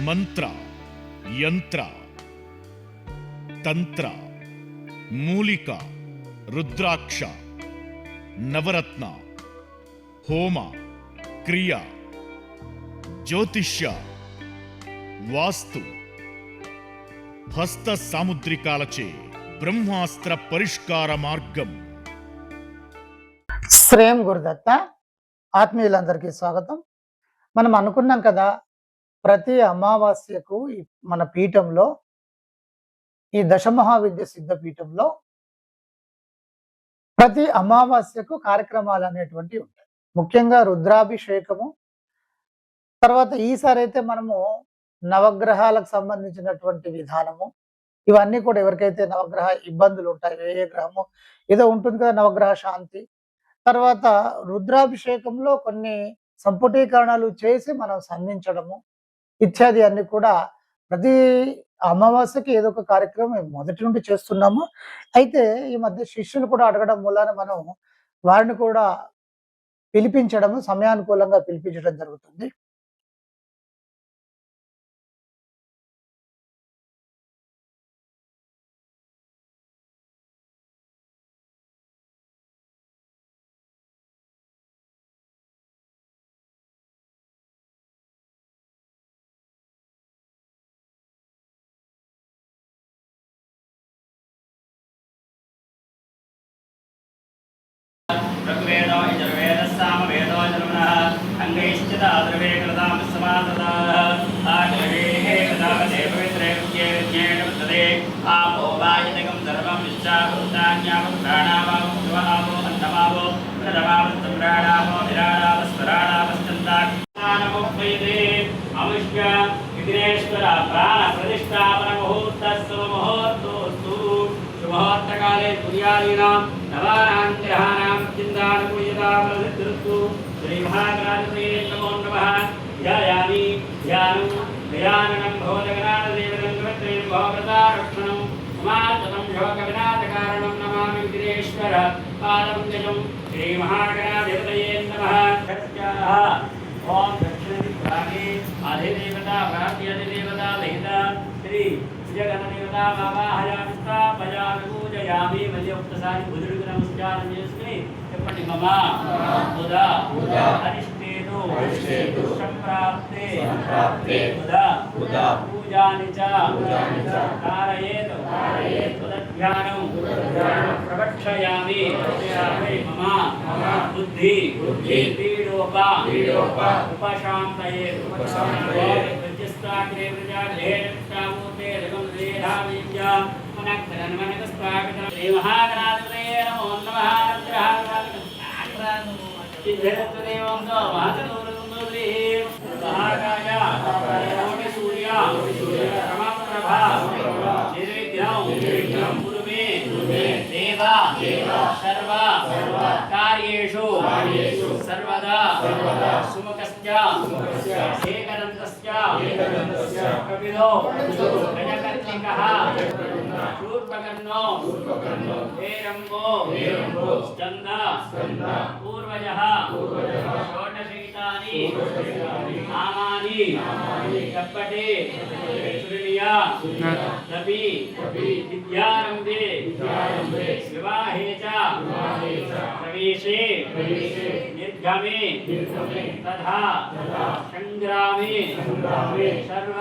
మంత్ర, యంత్ర, తంత్ర, మూలిక, రుద్రాక్ష, నవరత్న, హోమ, క్రియ, జ్యోతిష్య, వాస్తు, హస్త సాముద్రికాలచే బ్రహ్మాస్త్ర పరిష్కార మార్గం. శ్రేయం గురుదత్త. ఆత్మీయులందరికీ స్వాగతం. మనం అనుకున్నాం కదా, ప్రతి అమావాస్యకు మన పీఠంలో, ఈ దశమహావిద్య సిద్ధ పీఠంలో ప్రతి అమావాస్యకు కార్యక్రమాలు అనేటువంటివి ఉంటాయి. ముఖ్యంగా రుద్రాభిషేకము, తర్వాత ఈసారి అయితే మనము నవగ్రహాలకు సంబంధించినటువంటి విధానము, ఇవన్నీ కూడా ఎవరికైతే నవగ్రహ ఇబ్బందులు ఉంటాయి, ఏ గ్రహము ఏదో ఉంటుంది కదా, నవగ్రహ శాంతి, తర్వాత రుద్రాభిషేకంలో కొన్ని సంపుటీకరణలు చేసి మనం సంధించడము ఇత్యాది అన్ని కూడా ప్రతి అమావాస్యకి ఏదో ఒక కార్యక్రమం మొదటి నుండి చేస్తున్నాము. అయితే ఈ మధ్య శిష్యులు కూడా అడగడం మూలాన మనం వారిని కూడా పిలిపించడము, సమయానుకూలంగా పిలిపించడం జరుగుతుంది. ऋग्वेदो यजुर्वेदः सामवेदो जन्मनः अङ्गैश्चिदाद्रवेकृतां समासदाः आग्रवेः कदापदे पवित्रे विद्ये विज्ञेन वर्तते आपो वायुदिकं सर्वं विश्चाभूतान्यावं प्राणावावं शिवावो अन्नमावो प्रथमावस्तम्राणावो विराडावस्मराडावश्चन्दानमुक्तयते अमुष्य विघ्नेश्वर प्राणप्रतिष्ठापनमुहूर्तस्व मुहूर्तोऽस्तु शुभमुहूर्तकाले तुर्यादीनां नवानां ग्रहाणां चिन्तानुपूयतामलसिद्धिरस्तु श्रीमहागणाधिपतये नमो नमः। ध्यायामि ध्यानं ध्याननं भवदगणादेवनं गवत्रेण भवव्रतारक्षणं समाजनं योगविनाशकारणं नमामि विघ्नेश्वर पादपङ्कजं श्रीमहागणाधिपतये नमः। ओम दक्षिणदिग्भागे अधिदेवता प्राप्त्यधिदेवता लहिता श्री जगन्देवता वावाहयामि स्थापयामि पूजयामि मध्योक्तसारि बुजुर्ग नमस्कारं చేసుకుని చెప్పండి మమ బుధ అరిష్టేతు సంప్రాప్తే బుధ పూజాని చ కారయేతు తద్ధ్యానం ప్రవక్షయామి మమ బుద్ధి పీడోప ఉపశాంతయే విద్యస్తాగ్రే విజాగ్రే రక్షామూర్తే రఘుదేహావిద్యా श्रीमहागणाधिपतये नमो नमः। महाकाय सूर्य प्रभा निर्विघ्नं कुरु मे देवा सर्व कार्येषु सर्वदा सुमुखस्य एकदन्तस्य कपिलो गजकर्णिकः शूर्पकर्णो हेरम्बो स्कन्द पूर्वजः षोडशगीतानि नामानि कपटे श्रुणिया तपि विद्यारम्भे विवाहे च प्रवेशे निर्गमे तथा संग्रामे सर्व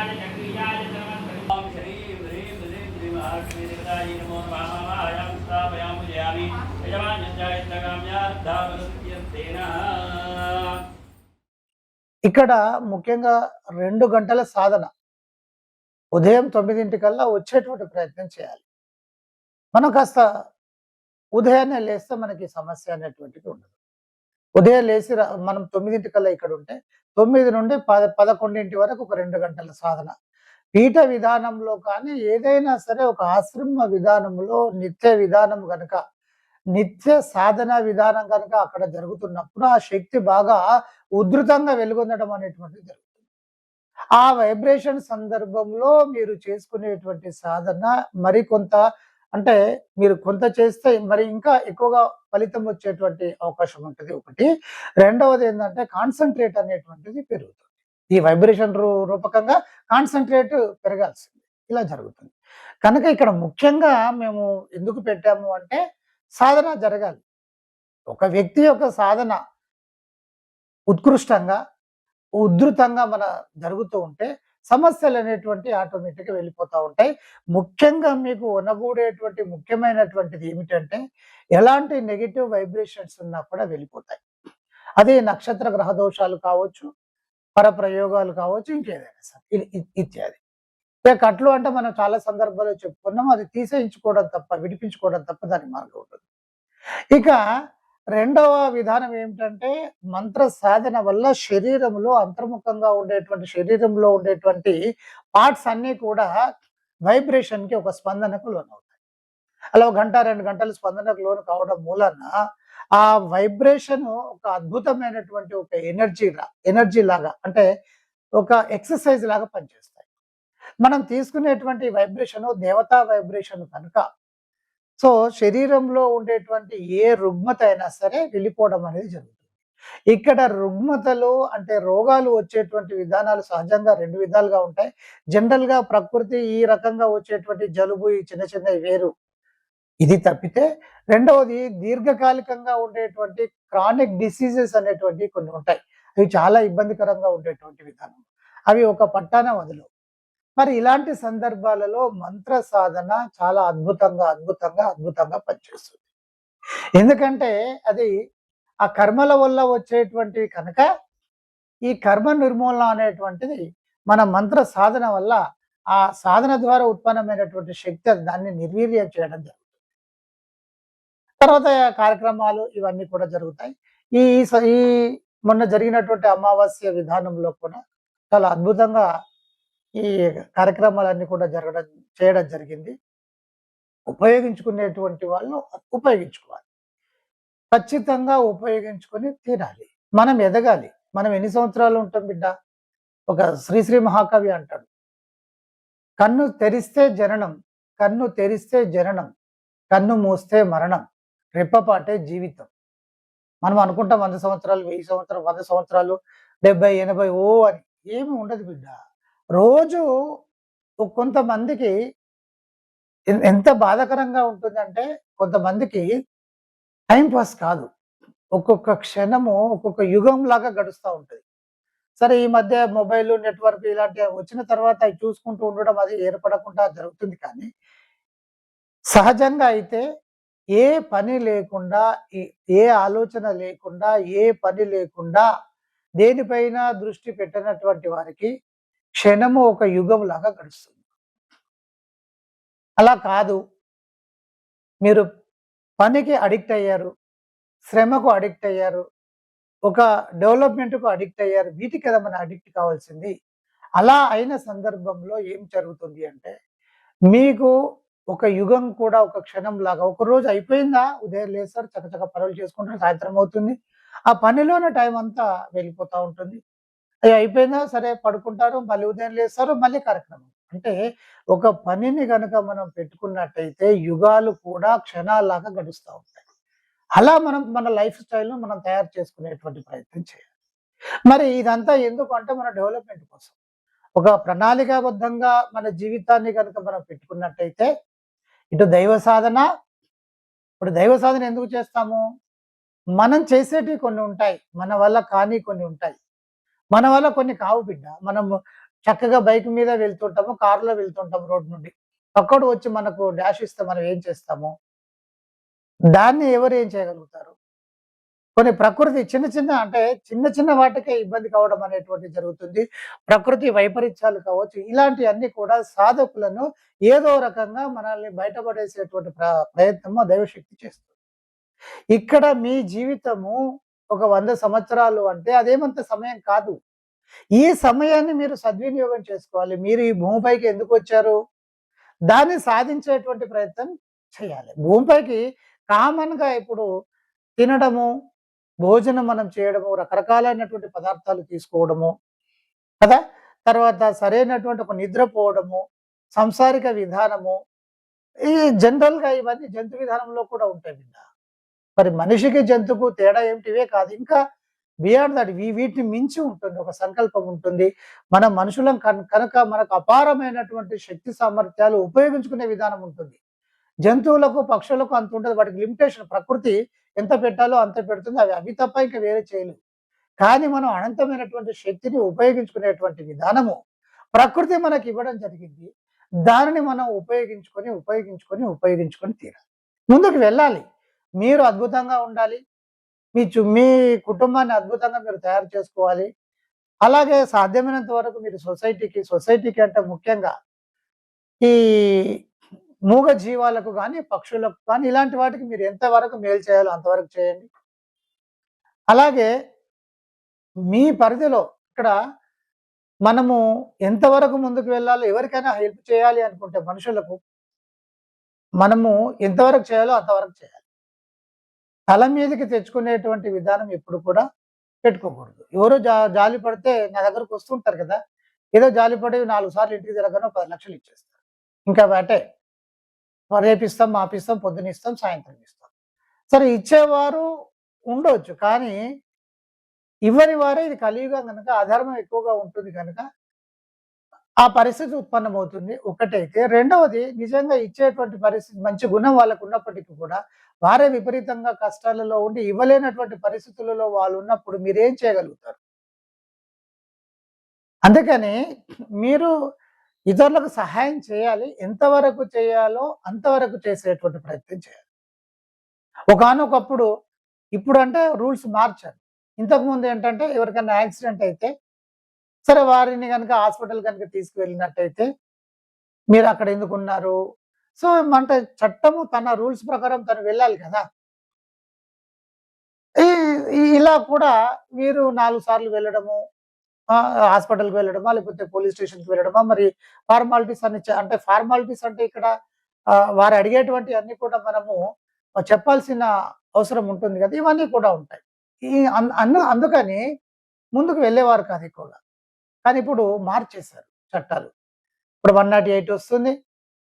శ్రీయాయ చక్రీయాయ సర్వత్ర ఓం శ్రీ హ్రీం హ్రీం శ్రీ మహాలక్ష్మీ దేవతాయ నమో నమః ఆయాం స్థాపయామి యజమాన్యత్యాగామ్యార్థావృత్యర్థేన. ఇక్కడ ముఖ్యంగా 2 గంటల సాధన ఉదయం 9 వచ్చేటువంటి ప్రయత్నం చేయాలి. మనం కాస్త ఉదయాన్నే లేస్తే మనకి సమస్య అనేటువంటిది ఉండదు. ఉదయం లేసి మనం 9 ఇక్కడ ఉంటే 9 నుండి 11 వరకు ఒక 2 గంటల సాధన. పీఠ విధానంలో కానీ ఏదైనా సరే ఒక ఆశ్రమ విధానంలో నిత్య విధానం గనక నిత్య సాధన విధానం కనుక అక్కడ జరుగుతున్నప్పుడు ఆ శక్తి బాగా ఉధృతంగా వెలుగొందడం అనేటువంటిది జరుగుతుంది. ఆ వైబ్రేషన్ సందర్భంలో మీరు చేసుకునేటువంటి సాధన మరికొంత అంటే మీరు కొంత చేస్తే మరి ఇంకా ఎక్కువగా ఫలితం వచ్చేటువంటి అవకాశం ఉంటుంది ఒకటి. రెండవది ఏంటంటే కాన్సంట్రేట్ అనేటువంటిది పెరుగుతుంది. ఈ వైబ్రేషన్ రూపకంగా కాన్సంట్రేట్ పెరగాల్సింది. ఇలా జరుగుతుంది. కనుక ఇక్కడ ముఖ్యంగా మేము ఎందుకు పెట్టాము అంటే సాధన జరగాలి. ఒక వ్యక్తి యొక్క సాధన ఉత్కృష్టంగా, ఉధృతంగా జరుగుతూ ఉంటే సమస్యలు అనేటువంటి ఆటోమేటిక్‌గా వెళ్ళిపోతా ఉంటాయి. ముఖ్యంగా మీకు ఒనగూడేటువంటి ముఖ్యమైనటువంటిది ఏమిటంటే ఎలాంటి నెగెటివ్ వైబ్రేషన్స్ ఉన్నా కూడా వెళ్ళిపోతాయి. అది నక్షత్ర గ్రహ దోషాలు కావచ్చు, పరప్రయోగాలు కావచ్చు, ఇంకేదైనా సరే ఇత్యాది. ఇక కట్లు అంటే మనం చాలా సందర్భాల్లో చెప్పుకున్నాం. అది తీసేయించుకోవడం తప్ప, విడిపించుకోవడం తప్ప దానికి మార్గం ఉండదు. ఇక రెండవ విధానం ఏమిటంటే మంత్ర సాధన వల్ల శరీరంలో అంతర్ముఖంగా శరీరంలో ఉండేటువంటి పార్ట్స్ అన్నీ కూడా వైబ్రేషన్‌కి ఒక స్పందనకు లోనవుతాయి. అలా 1 గంట, 2 గంటలు స్పందనకు లోను కావడం మూలాన ఆ వైబ్రేషన్ ఒక అద్భుతమైనటువంటి ఒక ఎనర్జీ లాగా అంటే ఒక ఎక్సర్సైజ్ లాగా పనిచేస్తాయి. మనం తీసుకునేటువంటి వైబ్రేషన్ దేవతా వైబ్రేషన్ కనుక సో శరీరంలో ఉండేటువంటి ఏ రుగ్మత అయినా సరే వెళ్ళిపోవడం అనేది జరుగుతుంది. ఇక్కడ రుగ్మతలు అంటే రోగాలు వచ్చేటువంటి విధానాలు సహజంగా 2 విధాలుగా ఉంటాయి. జనరల్‌గా ప్రకృతి ఈ రకంగా వచ్చేటువంటి జలుబు ఈ చిన్నవి వేరు. ఇది తప్పితే రెండవది దీర్ఘకాలికంగా ఉండేటువంటి క్రానిక్ డిసీజెస్ అనేటువంటివి కొన్ని ఉంటాయి. అవి చాలా ఇబ్బందికరంగా ఉండేటువంటి విధానం. అవి ఒక పట్టాన వదలవు. మరి ఇలాంటి సందర్భాలలో మంత్ర సాధన చాలా అద్భుతంగా పనిచేస్తుంది. ఎందుకంటే అది ఆ కర్మల వల్ల వచ్చేటువంటివి కనుక ఈ కర్మ నిర్మూలన అనేటువంటిది మన మంత్ర సాధన వల్ల ఆ సాధన ద్వారా ఉత్పన్నమైనటువంటి శక్తి దాన్ని నిర్వీర్యం చేయడం జరుగుతుంది. తర్వాత కార్యక్రమాలు ఇవన్నీ కూడా జరుగుతాయి. ఈ ఈ మొన్న జరిగినటువంటి అమావాస్య విధానంలో కూడా చాలా అద్భుతంగా ఈ కార్యక్రమాలన్నీ కూడా చేయడం జరిగింది. ఉపయోగించుకునేటువంటి వాళ్ళు ఉపయోగించుకోవాలి. ఖచ్చితంగా ఉపయోగించుకొని తీరాలి. మనం ఎదగాలి. మనం ఎన్ని సంవత్సరాలు ఉంటాం బిడ్డ? ఒక శ్రీశ్రీ మహాకవి అంటాడు, కన్ను తెరిస్తే జననం, కన్ను తెరిస్తే జననం, కన్ను మూస్తే మరణం, రెప్పపాటే జీవితం. మనం అనుకుంటాం 100 సంవత్సరాలు, 1000 సంవత్సరాలు, 100 సంవత్సరాలు, 70, 80 అని. ఏమి ఉండదు బిడ్డ. రోజు కొంతమందికి ఎంత బాధాకరంగా ఉంటుందంటే కొంతమందికి టైం పాస్ కాదు. ఒక్కొక్క క్షణము ఒక్కొక్క యుగం లాగా గడుస్తూ ఉంటుంది. సరే ఈ మధ్య మొబైల్ నెట్వర్క్ ఇలాంటివి వచ్చిన తర్వాత అవి చూసుకుంటూ ఉండడం అది ఏర్పడకుండా జరుగుతుంది. కానీ సహజంగా అయితే ఏ పని లేకుండా ఏ ఆలోచన లేకుండా ఏ పని లేకుండా దేనిపైన దృష్టి పెట్టినటువంటి వారికి క్షణము ఒక యుగం లాగా గడుస్తుంది. అలా కాదు, మీరు పనికి అడిక్ట్ అయ్యారు, శ్రమకు అడిక్ట్ అయ్యారు, ఒక డెవలప్మెంట్‌కు అడిక్ట్ అయ్యారు. వీటికి కదా మనం అడిక్ట్ కావాల్సింది. అలా అయిన సందర్భంలో ఏం జరుగుతుంది అంటే మీకు ఒక యుగం కూడా ఒక క్షణం లాగా ఒకరోజు అయిపోయిందా, ఉదయం లేస్తారు చకచక పనులు చేసుకుంటారు, సాయంత్రం అవుతుంది. ఆ పనిలోనే టైం అంతా వెళ్ళిపోతా ఉంటుంది. అయిపోయిందా సరే పడుకుంటారు, మళ్ళీ ఉదయం లేస్తారు, మళ్ళీ కార్యక్రమం. అంటే ఒక పనిని గనక మనం పెట్టుకున్నట్టయితే యుగాలు కూడా క్షణాల్లాగా గడుస్తూ ఉంటాయి. అలా మనం మన లైఫ్ స్టైల్‌ను మనం తయారు చేసుకునేటువంటి ప్రయత్నం చేయాలి. మరి ఇదంతా ఎందుకు అంటే మన డెవలప్‌మెంట్ కోసం. ఒక ప్రణాళికాబద్ధంగా మన జీవితాన్ని గనక మనం పెట్టుకున్నట్టయితే ఇటు దైవ సాధన, ఇప్పుడు దైవ సాధన ఎందుకు చేస్తాము? మనం చేసేటివి కొన్ని ఉంటాయి. మన వల్ల కానివి కొన్ని ఉంటాయి. మన వల్ల కొన్ని కావు బిడ్డ. మనం చక్కగా బైక్ మీద వెళ్తుంటాము, కారులో వెళ్తుంటాము రోడ్ నుండి. పక్కోడు వచ్చి మనకు డాష్ ఇస్తే మనం ఏం చేస్తాము? దాన్ని ఎవరు ఏం చేయగలుగుతారు? కొన్ని ప్రకృతి చిన్న చిన్న అంటే చిన్న చిన్న వాటికే ఇబ్బంది కావడం అనేటువంటిది జరుగుతుంది. ప్రకృతి వైపరీత్యాలు కావచ్చు, ఇలాంటియన్నీ కూడా సాధకులను ఏదో రకంగా మనల్ని బయటపడేసేటువంటి ప్రయత్నము దైవశక్తి చేస్తుంది. ఇక్కడ మీ జీవితము ఒక 100 సంవత్సరాలు అంటే అదేమంత సమయం కాదు. ఈ సమయాన్ని మీరు సద్వినియోగం చేసుకోవాలి. మీరు ఈ భూమిపైకి ఎందుకొచ్చారు? దాన్ని సాధించేటువంటి ప్రయత్నం చేయాలి. భూమిపైకి కామన్‌గా ఇప్పుడు తినడము, భోజనం మనం చేయడము, రకరకాలైనటువంటి పదార్థాలు తీసుకోవడము కదా! తర్వాత సరైనటువంటి ఒక నిద్రపోవడము, సంసారిక విధానము, ఈ జనరల్‌గా ఇవన్నీ జంతు విధానంలో కూడా ఉంటాయి బిడ్డ. మరి మనిషికి, జంతువుకు తేడా ఏమిటి? ఇవే కాదు. ఇంకా బియాండ్ దట్ వీటిని మించి ఉంటుంది. ఒక సంకల్పం ఉంటుంది. మనం మనుషులం కనుక మనకు అపారమైనటువంటి శక్తి సామర్థ్యాలు ఉపయోగించుకునే విధానం ఉంటుంది. జంతువులకు, పక్షులకు అంత ఉండదు. వాటికి లిమిటేషన్ ప్రకృతి ఎంత పెట్టాలో అంత పెడుతుంది. అవి తప్ప ఇంకా వేరే చేయలేవు. కానీ మనం అనంతమైనటువంటి శక్తిని ఉపయోగించుకునేటువంటి విధానము ప్రకృతి మనకి ఇవ్వడం జరిగింది. దానిని మనం ఉపయోగించుకొని తీరాలి. ముందుకు వెళ్ళాలి. మీరు అద్భుతంగా ఉండాలి. మీ కుటుంబాన్ని అద్భుతంగా మీరు తయారు చేసుకోవాలి. అలాగే సాధ్యమైనంత వరకు మీరు సొసైటీకి అంటే ముఖ్యంగా ఈ మూగ జీవాలకు గానీ, పక్షులకు కానీ ఇలాంటి వాటికి మీరు ఎంతవరకు మేలు చేయాలో అంతవరకు చేయండి. అలాగే మీ పరిధిలో ఇక్కడ మనము ఎంతవరకు ముందుకు వెళ్ళాలో ఎవరికైనా హెల్ప్ చేయాలి అనుకుంటే మనుషులకు మనము ఎంతవరకు చేయాలో అంతవరకు చేయాలి. తల మీదకి తెచ్చుకునేటువంటి విధానం ఎప్పుడు కూడా పెట్టుకోకూడదు. ఎవరో జాలి పడితే నా దగ్గరకు వస్తుంటారు కదా! ఏదో జాలిపడి 4 సార్లు ఇంటికి తిరగగానే 10 లక్షలు ఇచ్చేస్తారు. ఇంకా అటే రేపిస్తాం, మాపిస్తాం, పొద్దునిస్తాం, సాయంత్రం ఇస్తాం. సరే ఇచ్చేవారు ఉండొచ్చు. కానీ ఇవ్వని వారే ఇది కలియుగం గనుక అధర్మం ఎక్కువగా ఉంటుంది కనుక ఆ పరిస్థితి ఉత్పన్నమవుతుంది ఒకటైతే. రెండవది నిజంగా ఇచ్చేటువంటి పరిస్థితి మంచి గుణం వాళ్ళకు ఉన్నప్పటికీ కూడా వారే విపరీతంగా కష్టాలలో ఉండి ఇవ్వలేనటువంటి పరిస్థితులలో వాళ్ళు ఉన్నప్పుడు మీరేం చేయగలుగుతారు? అందుకని మీరు ఇతరులకు సహాయం చేయాలి. ఎంతవరకు చేయాలో అంతవరకు చేసేటువంటి ప్రయత్నం చేయాలి. ఒకానొకప్పుడు ఇప్పుడంటే రూల్స్ మార్చారు. ఇంతకుముందు ఏంటంటే ఎవరికైనా యాక్సిడెంట్ అయితే సరే వారిని గనుక హాస్పిటల్ గనుక తీసుకువెళ్ళినట్టయితే మీరు అక్కడ ఎందుకున్నారు? సో అంటే చట్టము తన రూల్స్ ప్రకారం తను వెళ్ళాలి కదా! ఈ ఇలా కూడా మీరు 4 సార్లు వెళ్ళడము, హాస్పిటల్‌కి వెళ్ళడమా, లేకపోతే పోలీస్ స్టేషన్‌కి వెళ్ళడమా, మరి ఫార్మాలిటీస్ అని అంటే ఫార్మాలిటీస్ అంటే ఇక్కడ వారు అడిగేటువంటి అన్నీ కూడా మనము చెప్పాల్సిన అవసరం ఉంటుంది కదా! ఇవన్నీ కూడా ఉంటాయి. ఈ అందుకని ముందుకు వెళ్ళేవారు కాదు ఎక్కువగా. కానీ ఇప్పుడు మార్చేశారు చట్టాలు. ఇప్పుడు 108 వస్తుంది.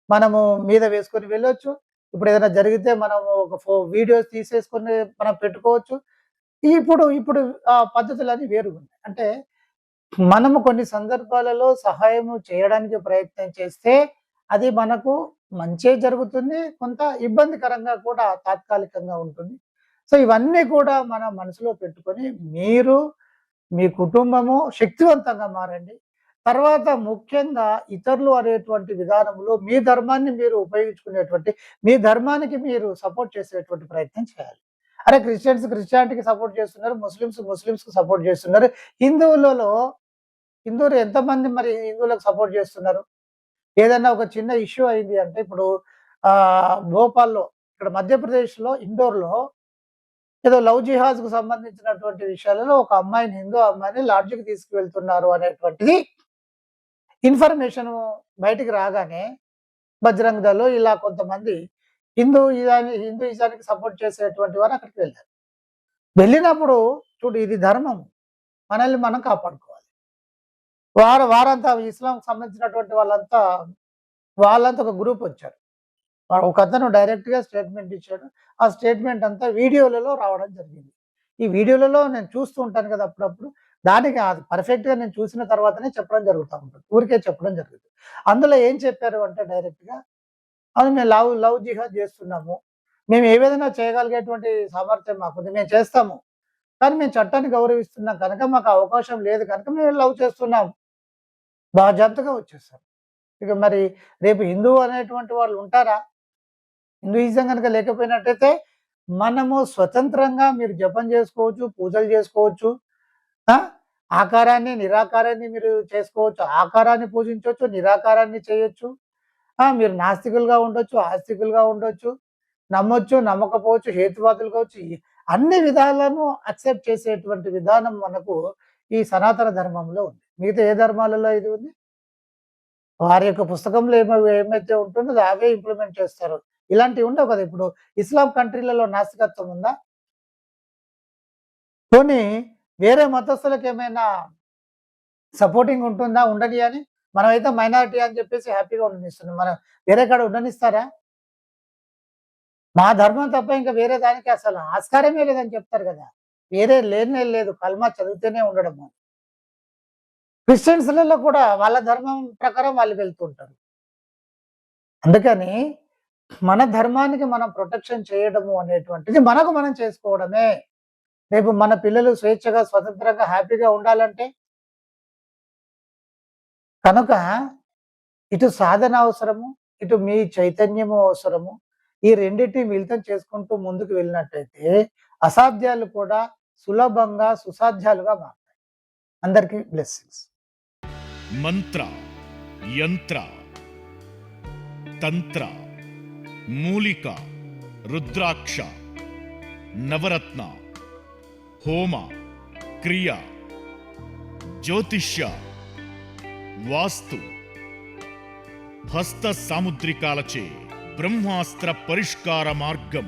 మనము మీద వేసుకొని వెళ్ళొచ్చు. ఇప్పుడు ఏదైనా జరిగితే మనము ఒక వీడియోస్ తీసేసుకొని మనం పెట్టుకోవచ్చు. ఇప్పుడు ఇప్పుడు పద్ధతులన్నీ వేరుగున్నాయి. అంటే మనము కొన్ని సందర్భాలలో సహాయము చేయడానికి ప్రయత్నం చేస్తే అది మనకు మంచే జరుగుతుంది. కొంత ఇబ్బందికరంగా కూడా తాత్కాలికంగా ఉంటుంది. సో ఇవన్నీ కూడా మన మనసులో పెట్టుకొని మీరు, మీ కుటుంబము శక్తివంతంగా మారండి. తర్వాత ముఖ్యంగా ఇతరులు అనేటువంటి విధానంలో మీ ధర్మాన్ని మీరు ఉపయోగించుకునేటువంటి, మీ ధర్మానికి మీరు సపోర్ట్ చేసేటువంటి ప్రయత్నం చేయాలి. అరే క్రిస్టియానిటీకి సపోర్ట్ చేస్తున్నారు. ముస్లిమ్స్‌కి సపోర్ట్ చేస్తున్నారు. హిందువులు ఎంతమంది మరి హిందువులకు సపోర్ట్ చేస్తున్నారు? ఏదన్నా ఒక చిన్న ఇష్యూ అయింది అంటే ఇప్పుడు భోపాల్‌లో ఇక్కడ మధ్యప్రదేశ్‌లో ఇండోర్‌లో ఏదో లవ్ జిహాద్‌కు సంబంధించినటువంటి విషయాలలో ఒక అమ్మాయిని, హిందూ అమ్మాయిని లాడ్జ్‌కి తీసుకువెళ్తున్నారు అనేటువంటిది ఇన్ఫర్మేషన్ బయటికి రాగానే బజరంగ్ దళ్ ఇలా కొంతమంది హిందూయిజానికి సపోర్ట్ చేసేటువంటి వారు అక్కడికి వెళ్ళారు. వెళ్ళినప్పుడు చూడు ఇది ధర్మం. మనల్ని మనం కాపాడుకోవాలి. వారంతా ఇస్లాంకి సంబంధించినటువంటి వాళ్ళంతా ఒక గ్రూప్ వచ్చారు. ఒకతను డైరెక్ట్‌గా స్టేట్మెంట్ ఇచ్చాడు. ఆ స్టేట్మెంట్ అంతా వీడియోలలో రావడం జరిగింది. ఈ వీడియోలలో నేను చూస్తూ ఉంటాను కదా అప్పుడప్పుడు. దానికి అది పర్ఫెక్ట్‌గా నేను చూసిన తర్వాతనే చెప్పడం జరుగుతా ఉంటుంది. ఊరికే చెప్పడం జరుగుతుంది. అందులో ఏం చెప్పారు అంటే డైరెక్ట్‌గా అవును మేము లవ్ జిహాద్ చేస్తున్నాము. మేము ఏ విధంగా చేయగలిగేటువంటి సామర్థ్యం మాకుంది. మేము చేస్తాము. కానీ మేము చట్టాన్ని గౌరవిస్తున్నాం కనుక మాకు అవకాశం లేదు కనుక మేము లవ్ చేస్తున్నాం. బాజాప్తగా వచ్చేస్తారు. ఇక మరి రేపు హిందువు అనేటువంటి వాళ్ళు ఉంటారా? హిందూయిజం గనుక లేకపోయినట్టయితే మనము స్వతంత్రంగా మీరు జపం చేసుకోవచ్చు, పూజలు చేసుకోవచ్చు. ఆ! ఆకారాన్ని, నిరాకారాన్ని మీరు చేసుకోవచ్చు. ఆకారాన్ని పూజించొచ్చు, నిరాకారాన్ని చేయొచ్చు. మీరు నాస్తికులుగా ఉండొచ్చు, ఆస్తికులుగా ఉండొచ్చు. నమ్మొచ్చు, నమ్మకపోవచ్చు, హేతువాదులు కావచ్చు. అన్ని విధాలను యాక్సెప్ట్ చేసేటువంటి విధానం మనకు ఈ సనాతన ధర్మంలో ఉంది. మిగతా ఏ ధర్మాలలో ఇది ఉంది? వారి యొక్క పుస్తకంలో ఏమైతే ఉంటుందో అవే ఇంప్లిమెంట్ చేస్తారు. ఇలాంటివి ఉండవు కదా! ఇప్పుడు ఇస్లాం కంట్రీలలో నాస్తికత్వం ఉందా? పోనీ వేరే మతస్థులకేమైనా సపోర్టింగ్ ఉంటుందా? ఉండనియని. మనమైతే మైనారిటీ అని చెప్పేసి హ్యాపీగా ఉండనిస్తున్నాం. మనం వేరే కాడ ఉండనిస్తారా? మా ధర్మం తప్ప ఇంకా వేరే దానికి అసలు ఆస్కారమే లేదని చెప్తారు కదా! వేరే లేనే లేదు. కల్మా చదివితేనే ఉండడము. క్రిస్టియన్స్‌లలో కూడా వాళ్ళ ధర్మం ప్రకారం వాళ్ళు వెళ్తుంటారు. అందుకని మన ధర్మానికి మనం ప్రొటెక్షన్ చేయడము అనేటువంటిది మనకు మనం చేసుకోవడమే. రేపు మన పిల్లలు స్వేచ్ఛగా, స్వతంత్రంగా, హ్యాపీగా ఉండాలంటే కనుక ఇటు సాధన అవసరము, ఇటు మీ చైతన్యము అవసరము. ఈ రెండిటిని మిళితం చేసుకుంటూ ముందుకు వెళ్ళినట్టయితే అసాధ్యాలు కూడా సులభంగా, సుసాధ్యాలుగా మారుతాయి. అందరికీ బ్లెస్సింగ్స్. మంత్ర, యంత్ర, తంత్ర, మూలిక, రుద్రాక్ష, నవరత్న, హోమ, క్రియ, జ్యోతిష్య, వాస్తు, హస్త సాముద్రికాలచే బ్రహ్మాస్త్ర పరిష్కార మార్గం